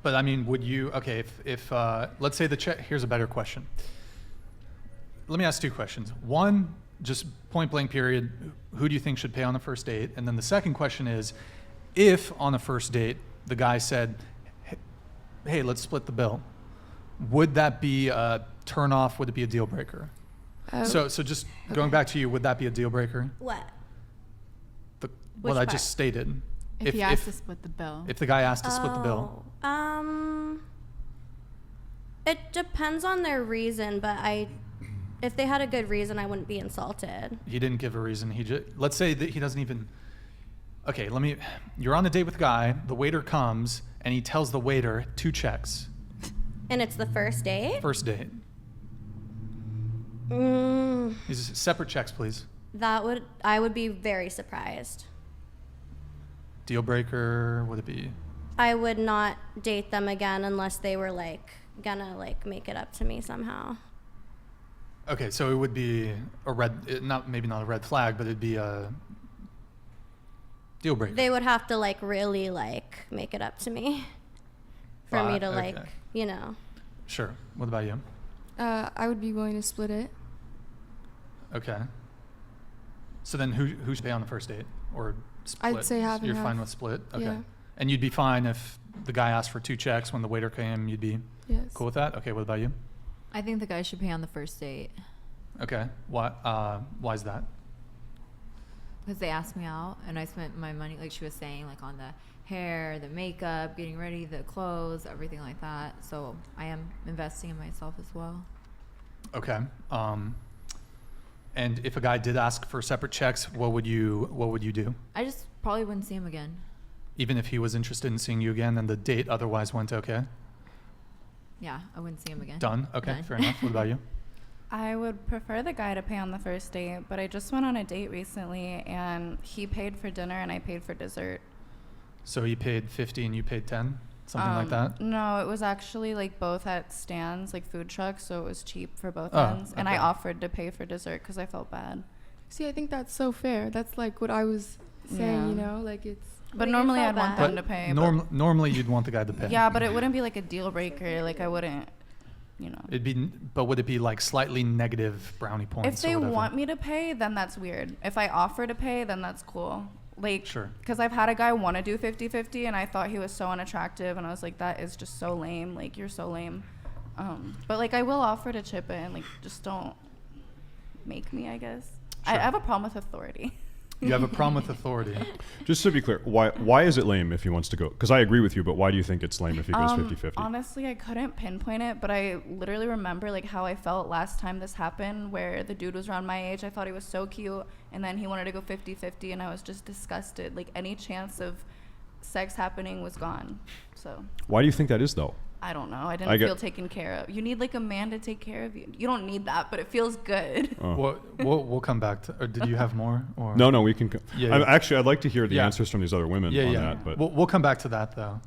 But I mean, would you, okay, if let's say the check, here's a better question. Let me ask two questions. One, just point blank period, who do you think should pay on the first date? And then the second question is, if on the first date, the guy said, hey, let's split the bill, would that be a turn off? Would it be a deal breaker? So just going back to you, would that be a deal breaker? What? What I just stated. If he asked to split the bill. If the guy asked to split the bill. It depends on their reason, but if they had a good reason, I wouldn't be insulted. He didn't give a reason. Let's say that he doesn't even. Okay, you're on a date with a guy. The waiter comes and he tells the waiter 2 checks. And it's the first date? First date. These are separate checks, please. I would be very surprised. Deal breaker, would it be? I would not date them again unless they were gonna make it up to me somehow. Okay, so it would be maybe not a red flag, but it'd be a deal breaker. They would have to really make it up to me for me to okay. Sure. What about you? I would be willing to split it. Okay. So then who should pay on the first date? Or split? I'd say half and You're half. fine with split? Okay. Yeah. And you'd be fine if the guy asked for 2 checks when the waiter came, you'd be Yes. cool with that? Okay, what about you? I think the guy should pay on the first date. Okay. Why is that? Because they asked me out, and I spent my money, like she was saying, on the hair, the makeup, getting ready, the clothes, everything like that. So I am investing in myself as well. Okay. And if a guy did ask for separate checks, what would you do? I just probably wouldn't see him again. Even if he was interested in seeing you again and the date otherwise went okay? Yeah, I wouldn't see him again. Done? Okay, Done. fair enough. What about you? I would prefer the guy to pay on the first date, but I just went on a date recently and he paid for dinner and I paid for dessert. So he paid 50 and you paid 10? Something like that? No, it was actually both at stands, food trucks, so it was cheap for both ends. And I okay. offered to pay for dessert because I felt bad. See, I think that's so fair. That's what I was saying, Yeah. it's... But you normally felt I'd want bad. them to pay. Normally you'd want the guy to pay. Yeah, but it wouldn't be a deal breaker. I wouldn't, But would it be slightly negative brownie points? If they or whatever? want me to pay, then that's weird. If I offer to pay, then that's cool. Sure. Because I've had a guy want to do 50-50 and I thought he was so unattractive and I was like, that is just so lame. You're so lame. But I will offer to chip in. Just don't make me, I guess. Sure. I have a problem with authority. You have a problem with authority. Just to be clear, why is it lame if he wants to go? Because I agree with you, but why do you think it's lame if he goes 50-50? Honestly, I couldn't pinpoint it, but I literally remember how I felt last time this happened, where the dude was around my age. I thought he was so cute, and then he wanted to go 50-50, and I was just disgusted. Any chance of sex happening was gone. So Why do you think that is, though? I don't know. I didn't feel taken care of. You need a man to take care of you. You don't need that, but it feels good. Well, we'll come back to. Or did you have more? Or? No, we can. Yeah. Actually, I'd like to hear the answers from these other women on that. But we'll come back to that though.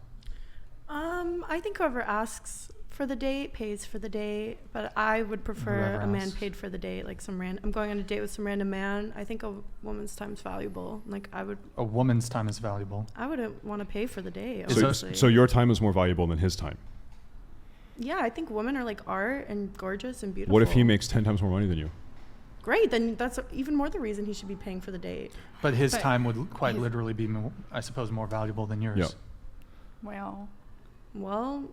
I think whoever asks for the date pays for the date, but I would prefer a man paid for the date. I'm going on a date with some random man. I think a woman's time is valuable. A woman's time is valuable. I wouldn't want to pay for the date. So your time is more valuable than his time. Yeah, I think women are art and gorgeous and beautiful. What if he makes 10 times more money than you? Great, then that's even more the reason he should be paying for the date. But his time would quite literally be, I suppose, more valuable than yours. Yeah. Well.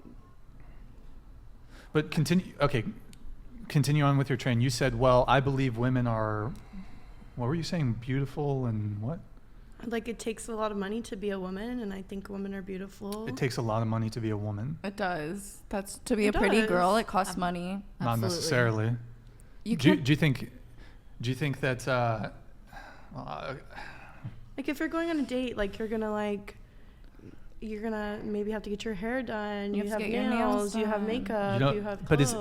But continue on with your train. You said, well, I believe women are, what were you saying, beautiful and what? It takes a lot of money to be a woman, and I think women are beautiful. It takes a lot of money to be a woman. It does. That's to be a pretty girl. It costs money. Not Absolutely. necessarily. Do you think that? If you're going on a date, you're gonna maybe have to get your hair done. You have nails. You have makeup. You have clothes.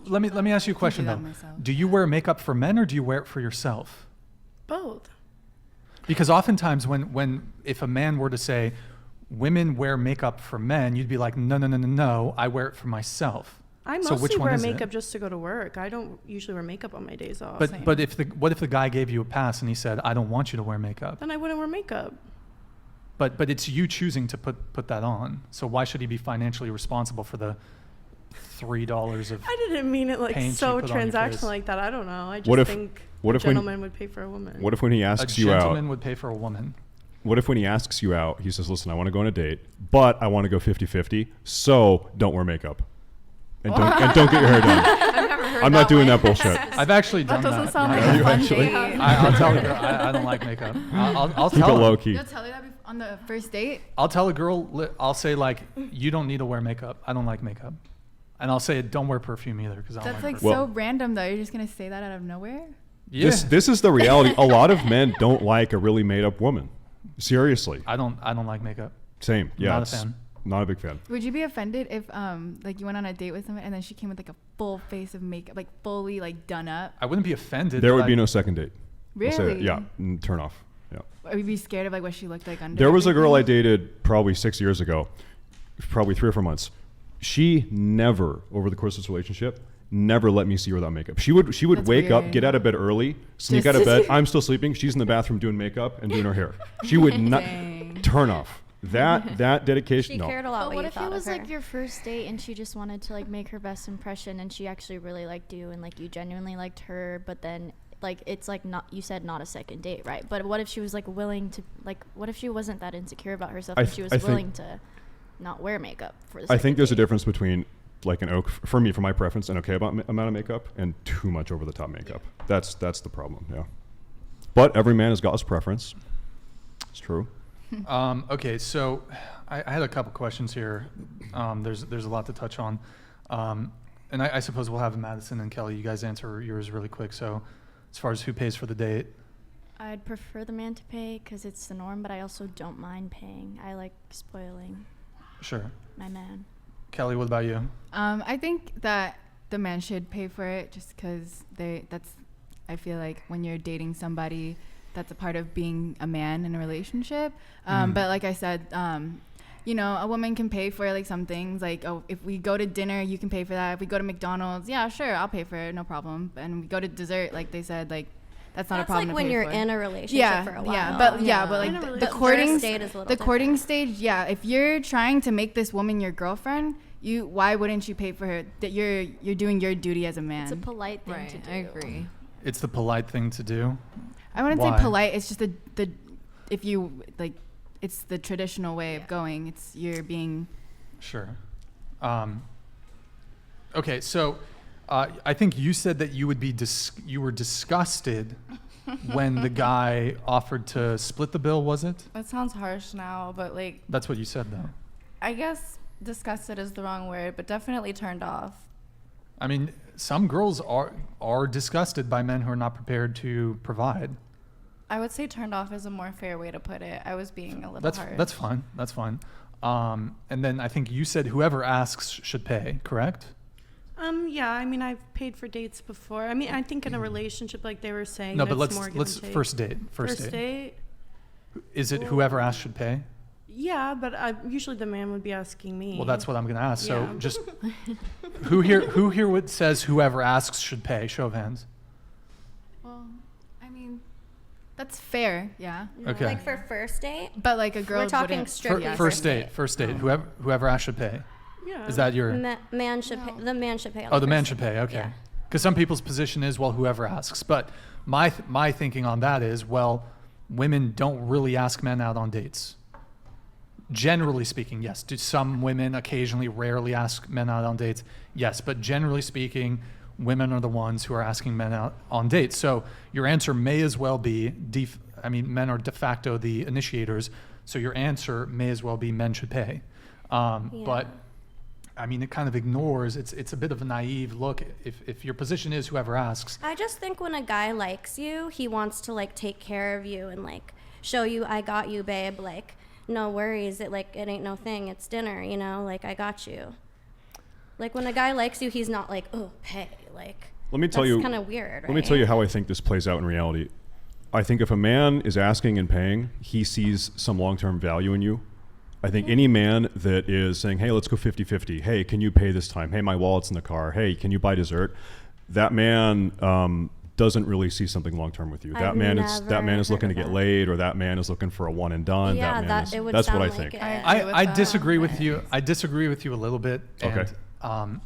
Let me ask you a question though. Do you wear makeup for men or do you wear it for yourself? Both. Because oftentimes if a man were to say, women wear makeup for men, you'd be like, no, I wear it for myself. I mostly wear makeup just to go to work. I don't usually wear makeup on my days off. But what if the guy gave you a pass and he said, I don't want you to wear makeup? Then I wouldn't wear makeup. But it's you choosing to put that on. So why should he be financially responsible for the $3 of I didn't mean it like paint so you put on your face? transactional like that. I don't know. I just What if- think what a if when- gentleman would pay for a woman. What if when he a asks you out, gentleman would pay for a woman? what if when he asks you out, he says, listen, I want to go on a date, but I want to go 50-50, so don't wear makeup. And don't get your hair done. I'm not doing that bullshit. I've actually That done doesn't that. sound Yeah. like a You fun actually- date. I'll tell a girl I don't like makeup. I'll Keep it tell her. low key. You'll tell her that on the first date? I'll tell a girl, I'll say like, you don't need to wear makeup. I don't like makeup. And I'll say, don't wear perfume either because I don't That's like like perfume. Well- so random though. You're just gonna say that out of nowhere? Yeah. This is the reality. A lot of men don't like a really made up woman. Seriously. I don't like makeup. Same. Yeah. Not a it's fan. Not a big fan. Would you be offended if like you went on a date with someone and then she came with like a full face of makeup, like fully like done up? I wouldn't be offended. There but would be I- no second date. I'll say that. Really? Yeah. Turn off. Yeah. Or would you be scared of like what she looked like under? There was a girl I everything? dated probably 6 years ago, probably 3 or 4 months. She never, over the course of this relationship, never let me see her without makeup. She would That's wake up, weird. get out of bed early, sneak Just out of to bed. see- I'm still sleeping. She's in the bathroom doing makeup and doing her hair. She would not Dang. turn off. That dedication. She no. cared a lot But what what you if thought it was of her. like your first date and she just wanted to like make her best impression and she actually really liked you and like you genuinely liked her, but then like it's like not, you said not a second date, right? But what if she was like willing to, like what if she wasn't that insecure about herself and she was willing to not wear makeup for the I think second there's a date? difference between like for me, for my preference, an okay amount of makeup and too much over the top makeup. That's the problem. Yeah. But every man has got his preference. It's true. Okay, so I had a couple questions here. There's a lot to touch on. And I suppose we'll have Madison and Kelly, you guys answer yours really quick. So as far as who pays for the date, I'd prefer the man to pay because it's the norm, but I also don't mind paying. I like spoiling sure. my man. Kelly, what about you? I think that the man should pay for it just because I feel like when you're dating somebody, that's a part of being a man in a relationship. But like I said, you know, a woman can pay for like some things. Like, oh, if we go to dinner, you can pay for that. If we go to McDonald's, yeah, sure, I'll pay for it, no problem. And we go to dessert, like they said, like that's not a That's problem. like to when pay you're for. in a relationship Yeah, for a while. yeah, but like In a the relationship. courting First date is a little the courting different. stage, yeah. If you're trying to make this woman your girlfriend, why wouldn't you pay for her? That you're doing your duty as a man. It's a polite thing to do. I agree. It's the polite thing to do. I wouldn't Why? say polite. It's just the if you like, it's the traditional way of going. It's you're being. Sure. Okay, so I think you said that you would be you were disgusted when the guy offered to split the bill, was it? That sounds harsh now, but like That's what you said, though. I guess disgusted is the wrong word, but definitely turned off. I mean, some girls are disgusted by men who are not prepared to provide. I would say turned off is a more fair way to put it. I was being a little harsh. That's fine. That's fine. And then I think you said whoever asks should pay, correct? Yeah, I mean, I've paid for dates before. I mean, I think in a relationship, like they were saying, No, but that's more give let's and take. first date. First date. Is it whoever asks should pay? Yeah, but usually the man would be asking me. Well, that's what I'm going to ask. So Yeah. just who here says whoever asks should pay? Show of hands. Well, I mean, that's fair, yeah. Okay. Like for first date, But like a girl we're talking wouldn't. strictly yeah. First date. First date. Whoever asks should pay. Yeah. Is that your? man should pay. The man should pay. On Oh, the man first should date. pay. Okay. Yeah. Because some people's position is, well, whoever asks. But my thinking on that is, well, women don't really ask men out on dates. Generally speaking, yes. Do some women occasionally, rarely ask men out on dates? Yes. But generally speaking, women are the ones who are asking men out on dates. So your answer may as well be, men are de facto the initiators. So your answer may as well be men should pay. But I mean, it kind of ignores, it's a bit of a naive look. If your position is whoever asks, I just think when a guy likes you, he wants to like take care of you and like show you, I got you, babe. Like, no worries. It ain't no thing. It's dinner, you know. Like, I got you. Like when a guy likes you, he's not like, oh, pay. Like, Let me tell that's you. kind of weird. Let me tell you how I think this plays out in reality. I think if a man is asking and paying, he sees some long-term value in you. I think any man that is saying, hey, let's go 50-50. Hey, can you pay this time? Hey, my wallet's in the car. Hey, can you buy dessert? That man doesn't really see something long term with you. That I've man is never looking to heard of get that. laid, or that man is looking for a one and done. Yeah, that man that- is, it would that's what I sound like think. it. I agree with I that. disagree with you. I disagree with you a little bit. Okay. And,